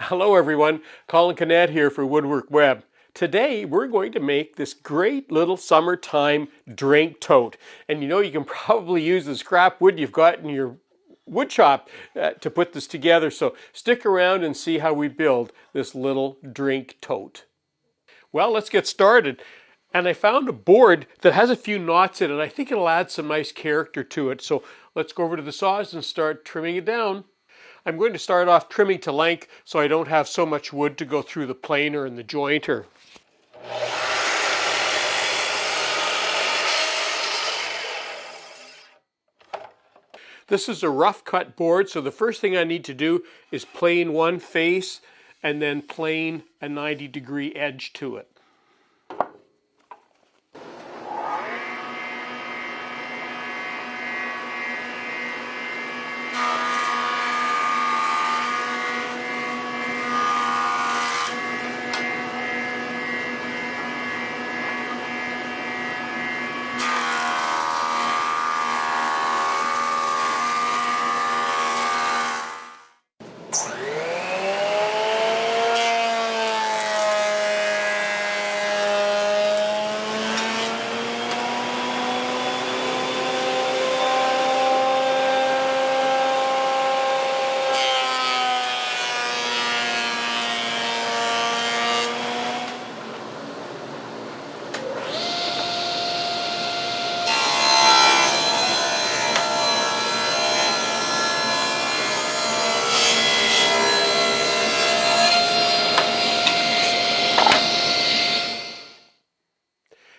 Hello everyone, Colin Canet here for Woodwork Web. Today we're going to make this great little summertime drink tote. And you know you can probably use the scrap wood you've got in your wood shop to put this together. So stick around and see how we build this little drink tote. Well, let's get started. And I found a board that has a few knots in it. I think it'll add some nice character to it. So let's go over to the saws and start trimming it down. I'm going to start off trimming to length so I don't have so much wood to go through the planer and the jointer. This is a rough cut board, so the first thing I need to do is plane one face and then plane a 90-degree edge to it.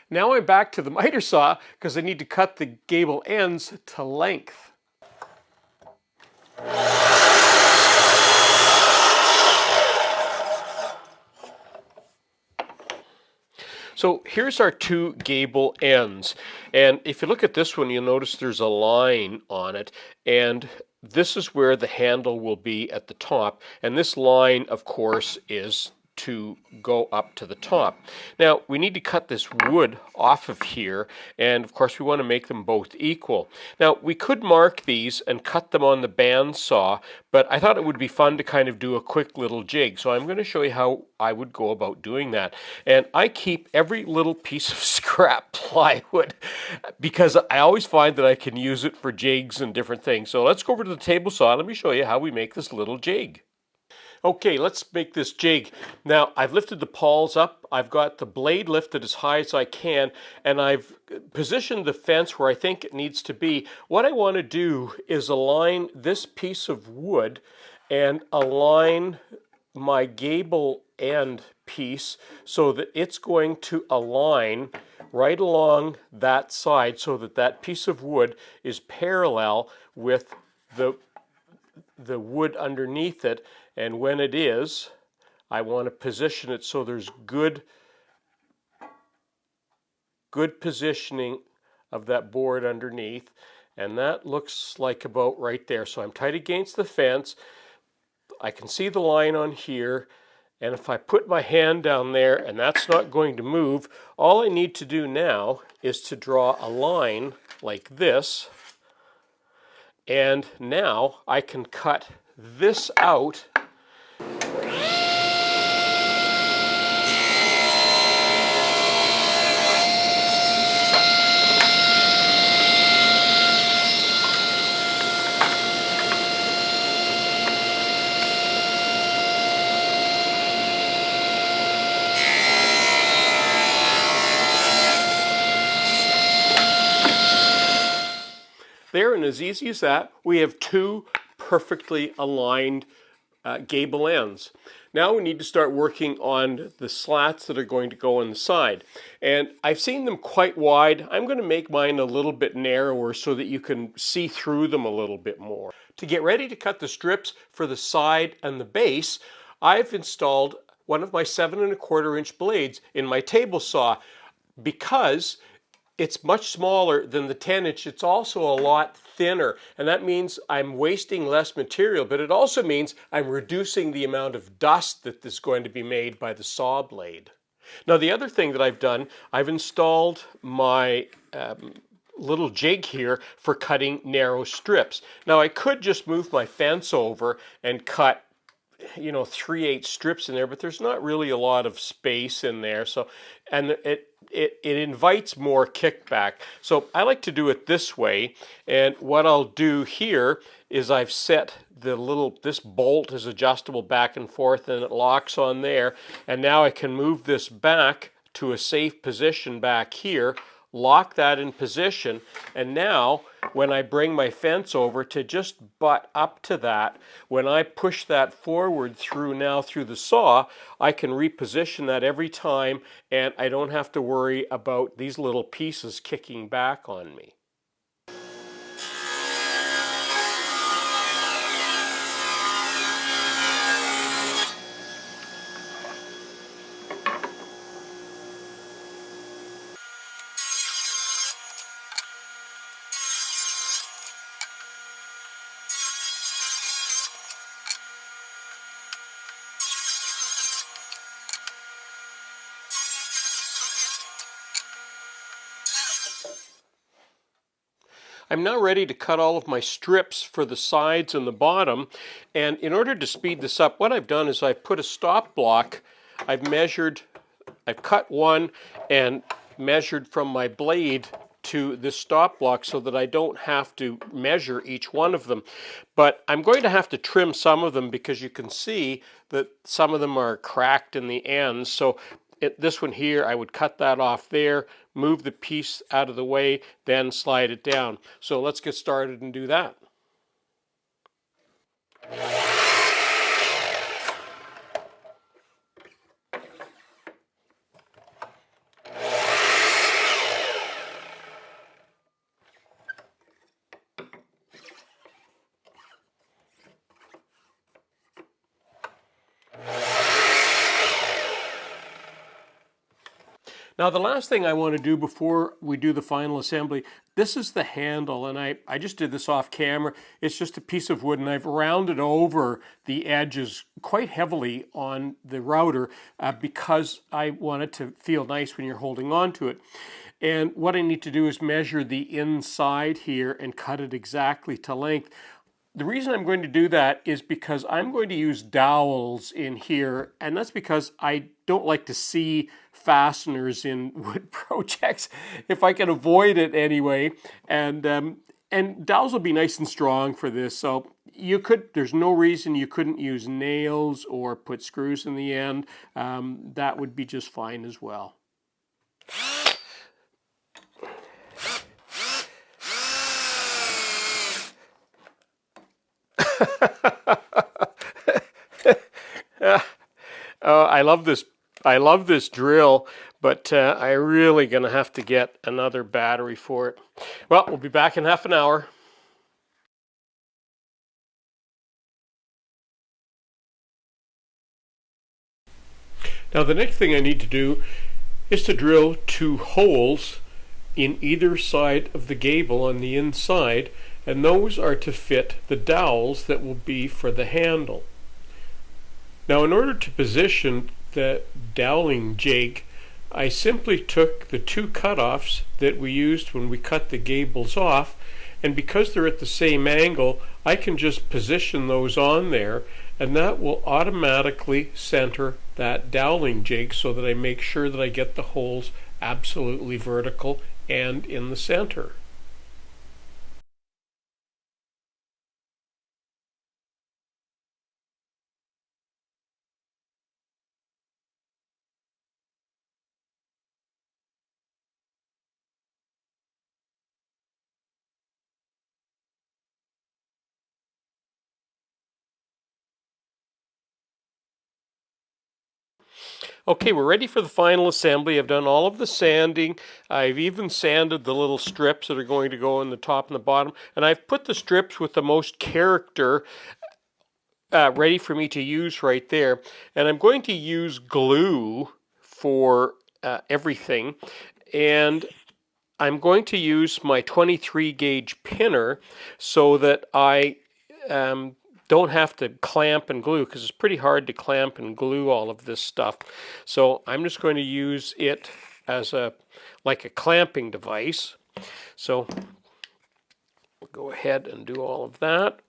Now I'm back to the miter saw because I need to cut the gable ends to length. So here's our two gable ends, and if you look at this one, you'll notice there's a line on it, and this is where the handle will be at the top, and this line, of course, is to go up to the top. Now we need to cut this wood off of here, and of course we want to make them both equal. Now we could mark these and cut them on the bandsaw, but I thought it would be fun to kind of do a quick little jig, so I'm going to show you how I would go about doing that. And I keep every little piece of scrap plywood because I always find that I can use it for jigs and different things. So let's go over to the table saw and let me show you how we make this little jig. Okay, let's make this jig. Now, I've lifted the pawls up, I've got the blade lifted as high as I can, and I've positioned the fence where I think it needs to be. What I want to do is align this piece of wood and align my gable end piece so that it's going to align right along that side so that that piece of wood is parallel with the wood underneath it. And when it is, I want to position it so there's good positioning of that board underneath. And that looks like about right there. So I'm tight against the fence. I can see the line on here. And if I put my hand down there and that's not going to move, all I need to do now is to draw a line like this. And now I can cut this out. There, and as easy as that, we have two perfectly aligned gable ends. Now we need to start working on the slats that are going to go on the side. And I've seen them quite wide. I'm going to make mine a little bit narrower so that you can see through them a little bit more. To get ready to cut the strips for the side and the base, I've installed one of my 7 1/4 inch blades in my table saw because it's much smaller than the 10-inch. It's also a lot thinner, and that means I'm wasting less material, but it also means I'm reducing the amount of dust that is going to be made by the saw blade. Now the other thing that I've done, I've installed my little jig here for cutting narrow strips. Now I could just move my fence over and cut you know, 3/8 strips in there, but there's not really a lot of space in there. So, and it invites more kickback. So I like to do it this way. And what I'll do here is I've set this bolt is adjustable back and forth, and it locks on there. And now I can move this back to a safe position back here, lock that in position, and now when I bring my fence over to just butt up to that, when I push that forward through the saw, I can reposition that every time, and I don't have to worry about these little pieces kicking back on me. I'm now ready to cut all of my strips for the sides and the bottom. And in order to speed this up, what I've done is I've put a stop block. I've cut one and measured from my blade to this stop block so that I don't have to measure each one of them. But I'm going to have to trim some of them because you can see that some of them are cracked in the ends. So this one here, I would cut that off there, move the piece out of the way, then slide it down. So let's get started and do that. Now the last thing I want to do before we do the final assembly, this is the handle, and I just did this off camera. It's just a piece of wood, and I've rounded over the edges quite heavily on the router because I want it to feel nice when you're holding on to it. And what I need to do is measure the inside here and cut it exactly to length. The reason I'm going to do that is because I'm going to use dowels in here, and that's because I don't like to see fasteners in wood projects if I can avoid it anyway. And dowels will be nice and strong for this. So there's no reason you couldn't use nails or put screws in the end. That would be just fine as well. I love this. I love this drill, but I'm really going to have to get another battery for it. Well, we'll be back in half an hour. Now the next thing I need to do is to drill 2 holes in either side of the gable on the inside, and those are to fit the dowels that will be for the handle. Now in order to position the doweling jig, I simply took the 2 cutoffs that we used when we cut the gables off, and because they're at the same angle, I can just position those on there, and that will automatically center that doweling jig so that I make sure that I get the holes absolutely vertical and in the center. Okay, we're ready for the final assembly. I've done all of the sanding. I've even sanded the little strips that are going to go in the top and the bottom. And I've put the strips with the most character ready for me to use right there. And I'm going to use glue for everything. And I'm going to use my 23 gauge pinner so that I don't have to clamp and glue, because it's pretty hard to clamp and glue all of this stuff. So I'm just going to use it as like a clamping device. So we'll go ahead and do all of that.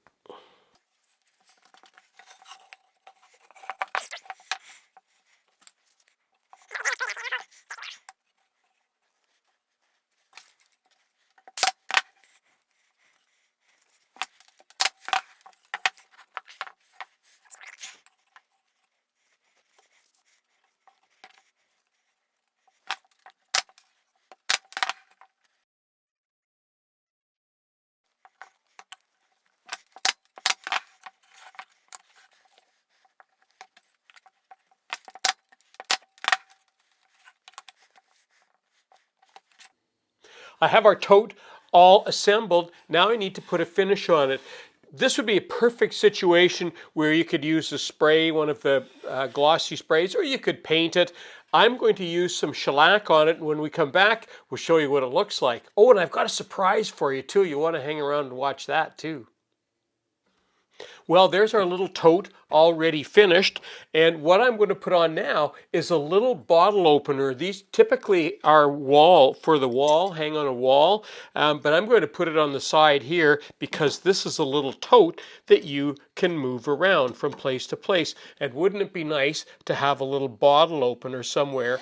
I have our tote all assembled. Now I need to put a finish on it. This would be a perfect situation where you could use a spray, one of the glossy sprays, or you could paint it. I'm going to use some shellac on it, and when we come back, we'll show you what it looks like. Oh, and I've got a surprise for you too. You want to hang around and watch that too. Well, there's our little tote already finished, and what I'm going to put on now is a little bottle opener. These typically are for the wall, hang on a wall, but I'm going to put it on the side here because this is a little tote that you can move around from place to place. And wouldn't it be nice to have a little bottle opener somewhere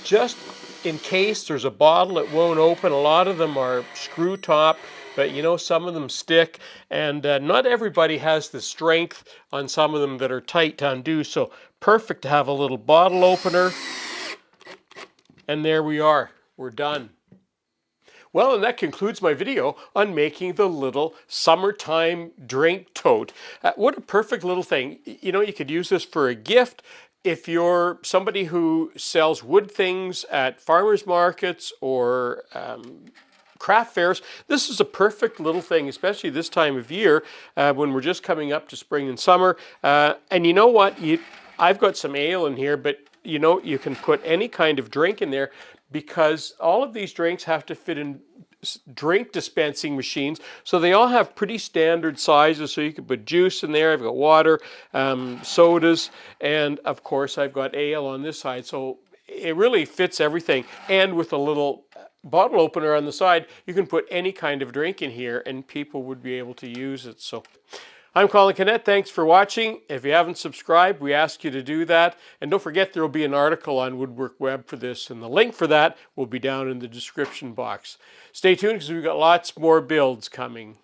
just in case there's a bottle that won't open? A lot of them are screw top, but you know, some of them stick, and not everybody has the strength on some of them that are tight to undo, so perfect to have a little bottle opener. And there we are, we're done. Well, and that concludes my video on making the little summertime drink tote. What a perfect little thing. You know, you could use this for a gift. If you're somebody who sells wood things at farmers markets or craft fairs, this is a perfect little thing, especially this time of year when we're just coming up to spring and summer. And you know what? I've got some ale in here, but you know, you can put any kind of drink in there because all of these drinks have to fit in drink dispensing machines, so they all have pretty standard sizes, so you can put juice in there. I've got water, sodas, and of course I've got ale on this side, so it really fits everything. And with a little bottle opener on the side, you can put any kind of drink in here and people would be able to use it. So I'm Colin Canet. Thanks for watching. If you haven't subscribed, we ask you to do that. And don't forget, there will be an article on Woodwork Web for this, and the link for that will be down in the description box. Stay tuned because we've got lots more builds coming.